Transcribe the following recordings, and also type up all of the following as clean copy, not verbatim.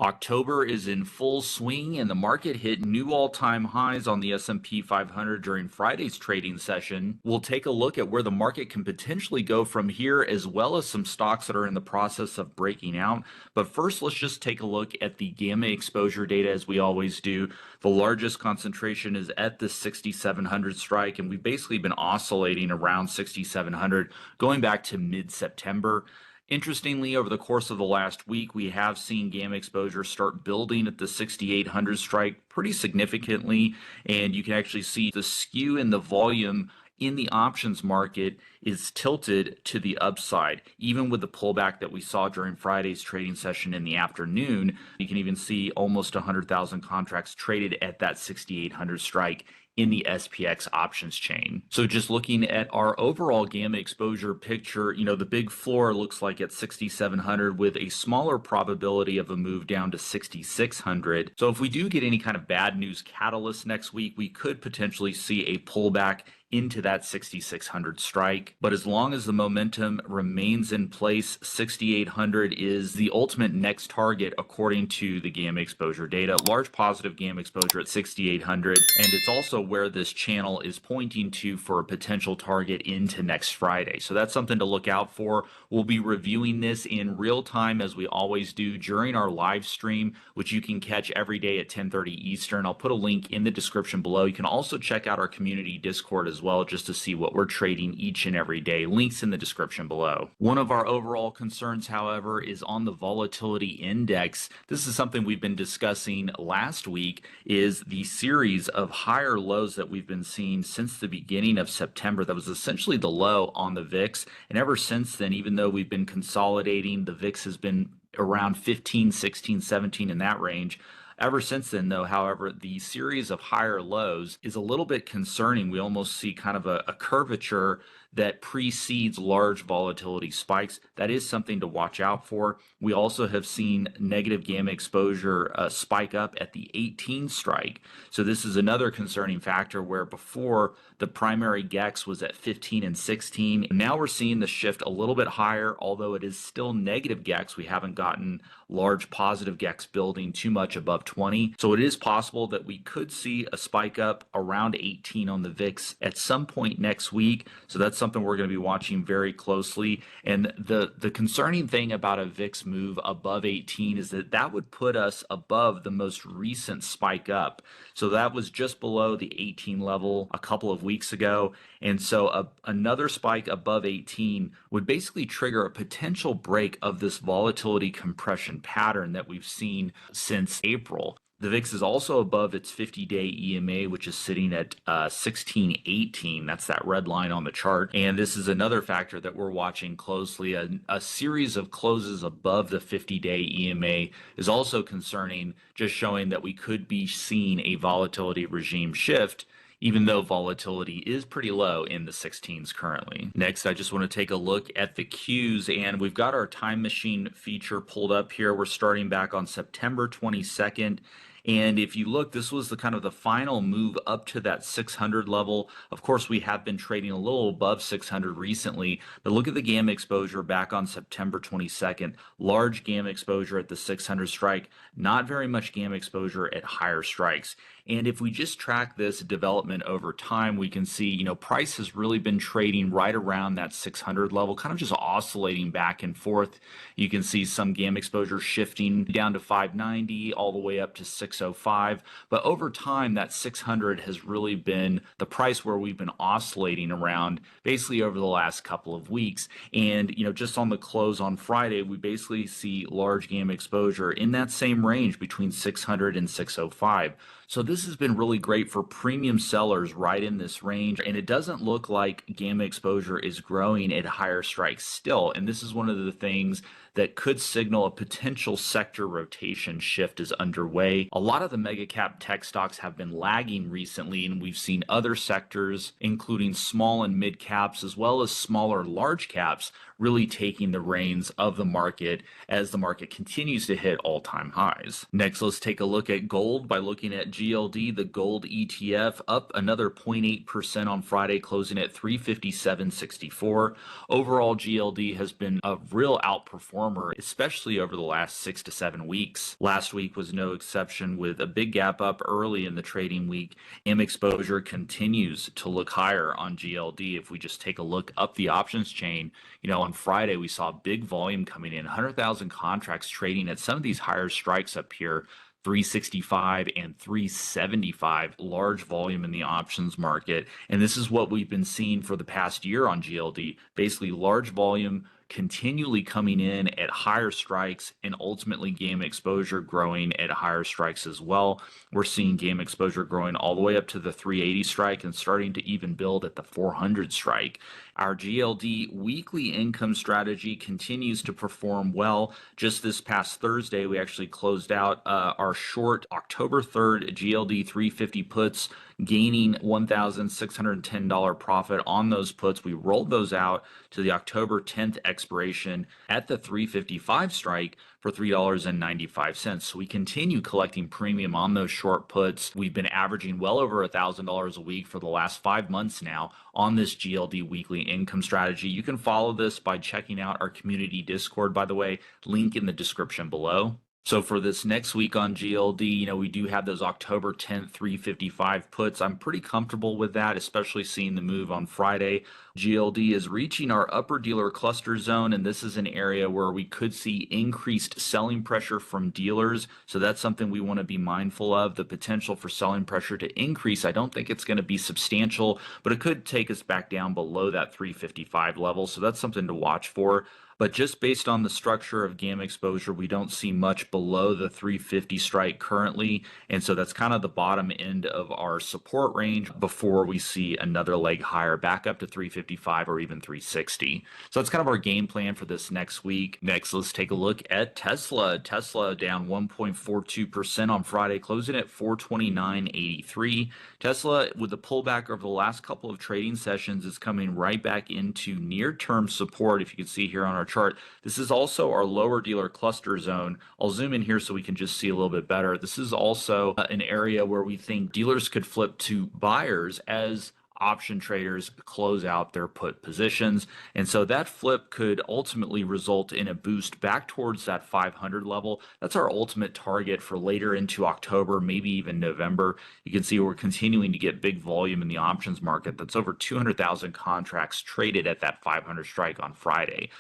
October is in full swing and the market hit new all-time highs on the S&P 500 during Friday's trading session. We'll take a look at where the market can potentially go from here, as well as some stocks that are in the process of breaking out. But first, let's just take a look at the gamma exposure data as we always do. The largest concentration is at the 6,700 strike, and we've basically been oscillating around 6,700 going back to mid-September. Interestingly, over the course of the last week, we have seen gamma exposure start building at the 6,800 strike pretty significantly, and you can actually see the skew in the volume in the options market is tilted to the upside. Even with the pullback that we saw during Friday's trading session in the afternoon, you can even see almost 100,000 contracts traded at that 6,800 strike in the SPX options chain. So just looking at our overall gamma exposure picture, the big floor looks like at 6,700 with a smaller probability of a move down to 6,600. So if we do get any kind of bad news catalyst next week, we could potentially see a pullback into that 6,600 strike. But as long as the momentum remains in place, 6,800 is the ultimate next target according to the gamma exposure data. Large positive gamma exposure at 6,800, and it's also where this channel is pointing to for a potential target into next Friday. So that's something to look out for. We'll be reviewing this in real time as we always do during our live stream, which you can catch every day at 10:30 Eastern. I'll put a link in the description below. You can also check out our community Discord as well, just to see what we're trading each and every day. Links in the description below. One of our overall concerns, however, is on the volatility index. This is something we've been discussing last week, is the series of higher lows that we've been seeing since the beginning of September. That was essentially the low on the VIX. And ever since then, even though we've been consolidating, the VIX has been around 15, 16, 17 in that range. Ever since then, though, however, the series of higher lows is a little bit concerning. We almost see kind of a curvature that precedes large volatility spikes. That is something to watch out for. We also have seen negative gamma exposure spike up at the 18 strike. So this is another concerning factor, where before the primary GEX was at 15 and 16. Now we're seeing the shift a little bit higher, although it is still negative GEX. We haven't gotten large positive GEX building too much above 20. So it is possible that we could see a spike up around 18 on the VIX at some point next week. So that's something we're going to be watching very closely. And the concerning thing about a VIX move above 18 is that that would put us above the most recent spike up. So that was just below the 18 level a couple of weeks ago. And so another spike above 18 would basically trigger a potential break of this volatility compression pattern that we've seen since April. The VIX is also above its 50-day EMA, which is sitting at 1618. That's that red line on the chart. And this is another factor that we're watching closely. A series of closes above the 50-day EMA is also concerning, just showing that we could be seeing a volatility regime shift, even though volatility is pretty low in the 16s currently. Next, I just want to take a look at the Qs, and we've got our time machine feature pulled up here. We're starting back on September 22nd. And if you look, this was the final move up to that 600 level. Of course, we have been trading a little above 600 recently, but look at the gamma exposure back on September 22nd. Large gamma exposure at the 600 strike, not very much gamma exposure at higher strikes. And if we just track this development over time, we can see, price has really been trading right around that 600 level, kind of just oscillating back and forth. You can see some gamma exposure shifting down to 590 all the way up to 605. But over time, that 600 has really been the price where we've been oscillating around basically over the last couple of weeks. And, just on the close on Friday, we basically see large gamma exposure in that same range between 600 and 605. So this has been really great for premium sellers right in this range, and it doesn't look like gamma exposure is growing at higher strikes still. And this is one of the things that could signal a potential sector rotation shift is underway. A lot of the mega cap tech stocks have been lagging recently, and we've seen other sectors, including small and mid caps, as well as smaller large caps, really taking the reins of the market as the market continues to hit all-time highs. Next, let's take a look at gold by looking at GLD. The gold ETF up another 0.8% on Friday, closing at 357.64. Overall, GLD has been a real outperformer, especially over the last 6 to 7 weeks. Last week was no exception, with a big gap up early in the trading week. M exposure continues to look higher on GLD. If we just take a look up the options chain, on Friday we saw big volume coming in, 100,000 contracts trading at some of these higher strikes up here, 365 and 375, large volume in the options market. And this is what we've been seeing for the past year on GLD, basically large volume continually coming in at higher strikes, and ultimately game exposure growing at higher strikes as well. We're seeing game exposure growing all the way up to the 380 strike and starting to even build at the 400 strike. Our GLD weekly income strategy continues to perform well. Just this past Thursday, we actually closed out our short October 3rd GLD 350 puts, gaining $1,610 profit on those puts. We rolled those out to the October 10th expiration at the 355 strike for $3.95. So we continue collecting premium on those short puts. We've been averaging well over $1,000 a week for the last 5 months now on this GLD weekly income strategy. You can follow this by checking out our community Discord, by the way, link in the description below. So for this next week on GLD, we do have those October 10th 355 puts. I'm pretty comfortable with that, especially seeing the move on Friday. GLD is reaching our upper dealer cluster zone, and this is an area where we could see increased selling pressure from dealers. So that's something we want to be mindful of. The potential for selling pressure to increase, I don't think it's going to be substantial, but it could take us back down below that 355 level. So that's something to watch for. But just based on the structure of game exposure, we don't see much below the 350 strike currently. And so that's kind of the bottom end of our support range before we see another leg higher back up to 355 or even 360. So that's kind of our game plan for this next week. Next, let's take a look at Tesla. Tesla down 1.42% on Friday, closing at 429.83. Tesla, with the pullback over the last couple of trading sessions, is coming right back into near-term support. If you can see here on our chart, this is also our lower dealer cluster zone. I'll zoom in here so we can just see a little bit better. This is also an area where we think dealers could flip to buyers as option traders close out their put positions. And so that flip could ultimately result in a boost back towards that 500 level. That's our ultimate target for later into October, maybe even November. You can see we're continuing to get big volume in the options market. That's over 200,000 contracts traded at that 500 strike on Friday.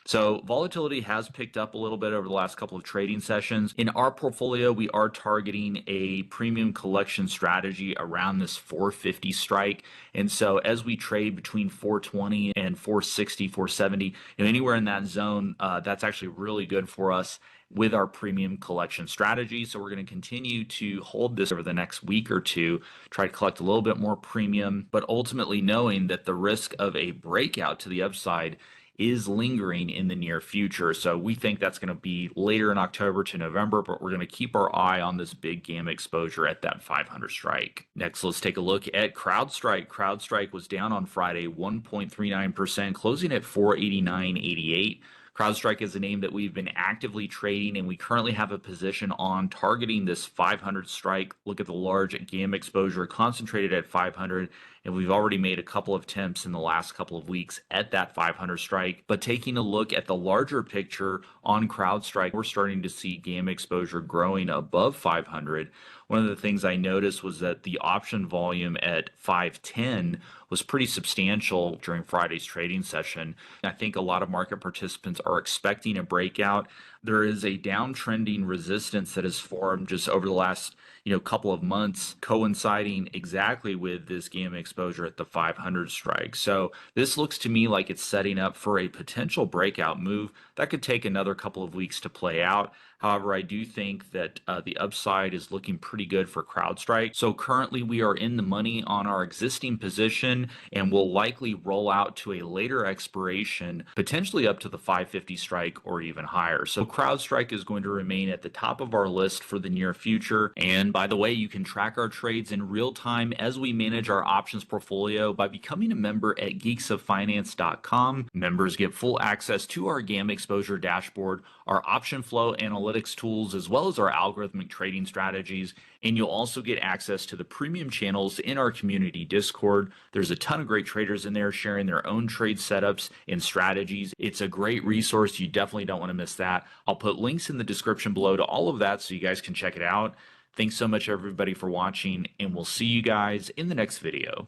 So volatility has picked up a little bit over the last couple of trading sessions. In our portfolio, we are targeting a premium collection strategy around this 450 strike. And so as we trade between 420 and 460, 470, anywhere in that zone, that's actually really good for us with our premium collection strategy. So we're going to continue to hold this over the next week or two, try to collect a little bit more premium, but ultimately knowing that the risk of a breakout to the upside is lingering in the near future. So we think that's going to be later in October to November, but we're going to keep our eye on this big gamma exposure at that 500 strike. Next, let's take a look at Crowdstrike. Crowdstrike was down on Friday 1.39%, closing at 489.88. Crowdstrike is a name that we've been actively trading, and we currently have a position on targeting this 500 strike. Look at the large gamma exposure concentrated at 500, and we've already made a couple of attempts in the last couple of weeks at that 500 strike. But taking a look at the larger picture on Crowdstrike, we're starting to see gamma exposure growing above 500. One of the things I noticed was that the option volume at 510 was pretty substantial during Friday's trading session. I think a lot of market participants are expecting a breakout. There is a downtrending resistance that has formed just over the last couple of months, coinciding exactly with this gamma exposure at the 500 strike. So this looks to me like it's setting up for a potential breakout move that could take another couple of weeks to play out. However, I do think that the upside is looking pretty good for Crowdstrike. So currently we are in the money on our existing position and will likely roll out to a later expiration, potentially up to the 550 strike or even higher. So Crowdstrike is going to remain at the top of our list for the near future. And by the way, you can track our trades in real time as we manage our options portfolio by becoming a member at geeksoffinance.com. Members get full access to our gamma exposure dashboard, our option flow analytics tools, as well as our algorithmic trading strategies. And you'll also get access to the premium channels in our community Discord. There's a ton of great traders in there sharing their own trade setups and strategies. It's a great resource. You definitely don't want to miss that. I'll put links in the description below to all of that so you guys can check it out. Thanks so much, everybody, for watching, and we'll see you guys in the next video.